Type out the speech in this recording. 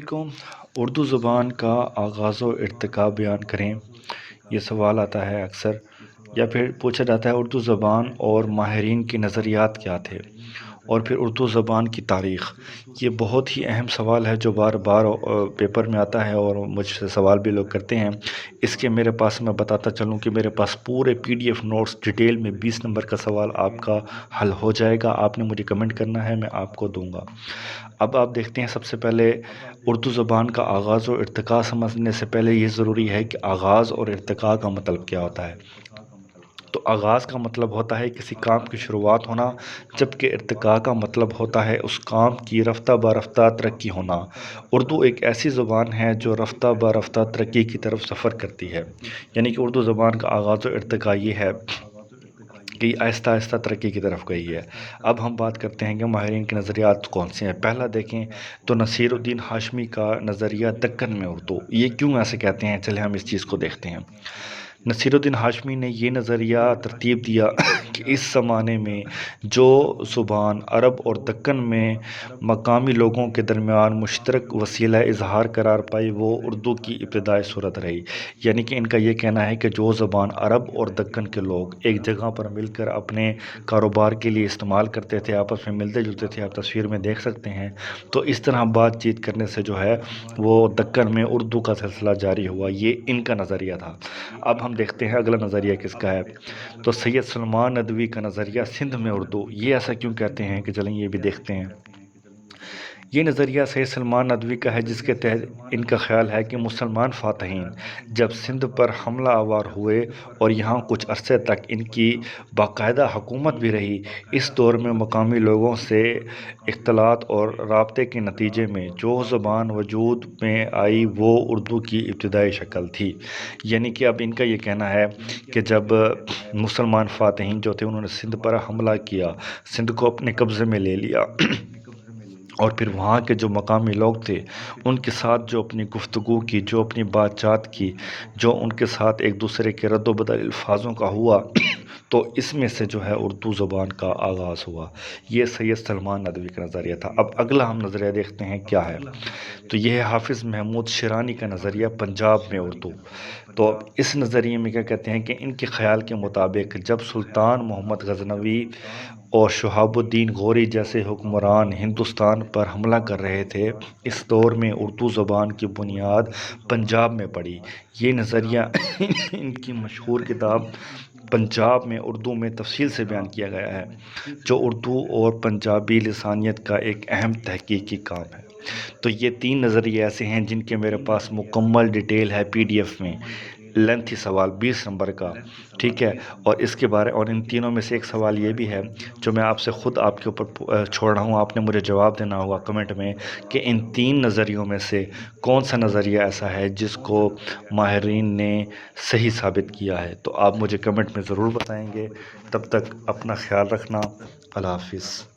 کو اردو زبان کا آغاز و ارتقا بیان کریں۔ یہ سوال آتا ہے اکثر، یا پھر پوچھا جاتا ہے اردو زبان اور ماہرین کے نظریات کیا تھے، اور پھر اردو زبان کی تاریخ۔ یہ بہت ہی اہم سوال ہے جو بار بار پیپر میں آتا ہے اور مجھ سے سوال بھی لوگ کرتے ہیں۔ اس کے میرے پاس میں بتاتا چلوں کہ میرے پاس پورے PDF نوٹس ڈیٹیل میں 20 نمبر کا سوال آپ کا حل ہو جائے گا۔ آپ نے مجھے کمنٹ کرنا ہے، میں آپ کو دوں گا۔ اب آپ دیکھتے ہیں، سب سے پہلے اردو زبان کا آغاز و ارتقا سمجھنے سے پہلے یہ ضروری ہے کہ آغاز اور ارتقا کا مطلب کیا ہوتا ہے۔ تو آغاز کا مطلب ہوتا ہے کسی کام کی شروعات ہونا، جبکہ ارتقا کا مطلب ہوتا ہے اس کام کی رفتہ برفتہ ترقی ہونا۔ اردو ایک ایسی زبان ہے جو رفتہ برفتہ ترقی کی طرف سفر کرتی ہے، یعنی کہ اردو زبان کا آغاز و ارتقا یہ ہے کہ آہستہ آہستہ ترقی کی طرف گئی ہے۔ اب ہم بات کرتے ہیں کہ ماہرین کے نظریات کون سے ہیں۔ پہلا دیکھیں تو نصیر الدین ہاشمی کا نظریہ دکن میں اردو۔ یہ کیوں ایسے کہتے ہیں، چلے ہم اس چیز کو دیکھتے ہیں۔ نصیر الدین ہاشمی نے یہ نظریہ ترتیب دیا کہ اس زمانے میں جو زبان عرب اور دکن میں مقامی لوگوں کے درمیان مشترک وسیلہ اظہار قرار پائی، وہ اردو کی ابتدائی صورت رہی۔ یعنی کہ ان کا یہ کہنا ہے کہ جو زبان عرب اور دکن کے لوگ ایک جگہ پر مل کر اپنے کاروبار کے لیے استعمال کرتے تھے، آپس میں ملتے جلتے تھے، آپ تصویر میں دیکھ سکتے ہیں، تو اس طرح بات چیت کرنے سے جو ہے وہ دکن میں اردو کا سلسلہ جاری ہوا۔ یہ ان کا نظریہ تھا۔ اب ہم دیکھتے ہیں اگلا نظریہ کس کا ہے، تو سید سلمان ندوی کا نظریہ سندھ میں اردو۔ یہ ایسا کیوں کہتے ہیں کہ چلیں یہ بھی دیکھتے ہیں۔ یہ نظریہ سید سلمان ندوی کا ہے، جس کے تحت ان کا خیال ہے کہ مسلمان فاتحین جب سندھ پر حملہ آور ہوئے اور یہاں کچھ عرصے تک ان کی باقاعدہ حکومت بھی رہی، اس دور میں مقامی لوگوں سے اختلاط اور رابطے کے نتیجے میں جو زبان وجود میں آئی وہ اردو کی ابتدائی شکل تھی۔ یعنی کہ اب ان کا یہ کہنا ہے کہ جب مسلمان فاتحین جو تھے انہوں نے سندھ پر حملہ کیا، سندھ کو اپنے قبضے میں لے لیا، اور پھر وہاں کے جو مقامی لوگ تھے ان کے ساتھ جو اپنی گفتگو کی، جو اپنی بات چات کی، جو ان کے ساتھ ایک دوسرے کے رد و بدل الفاظوں کا ہوا، تو اس میں سے جو ہے اردو زبان کا آغاز ہوا۔ یہ سید سلمان ندوی کا نظریہ تھا۔ اب اگلا ہم نظریہ دیکھتے ہیں کیا ہے، تو یہ ہے حافظ محمود شیرانی کا نظریہ پنجاب میں اردو۔ تو اس نظریے میں کیا کہتے ہیں کہ ان کے خیال کے مطابق جب سلطان محمد غزنوی اور شہاب الدین غوری جیسے حکمران ہندوستان پر حملہ کر رہے تھے، اس دور میں اردو زبان کی بنیاد پنجاب میں پڑی۔ یہ نظریہ ان کی مشہور کتاب پنجاب میں اردو میں تفصیل سے بیان کیا گیا ہے، جو اردو اور پنجابی لسانیت کا ایک اہم تحقیقی کام ہے۔ تو یہ 3 نظریے ایسے ہیں جن کے میرے پاس مکمل ڈیٹیل ہے PDF میں، لینتھی سوال 20 نمبر کا، ٹھیک ہے۔ اور اس کے بارے اور ان تینوں میں سے ایک سوال یہ بھی ہے جو میں آپ سے خود آپ کے اوپر چھوڑ رہا ہوں، آپ نے مجھے جواب دینا ہوگا کمنٹ میں کہ ان 3 نظریوں میں سے کون سا نظریہ ایسا ہے جس کو ماہرین نے صحیح ثابت کیا ہے۔ تو آپ مجھے کمنٹ میں ضرور بتائیں گے۔ تب تک اپنا خیال رکھنا۔ اللہ حافظ۔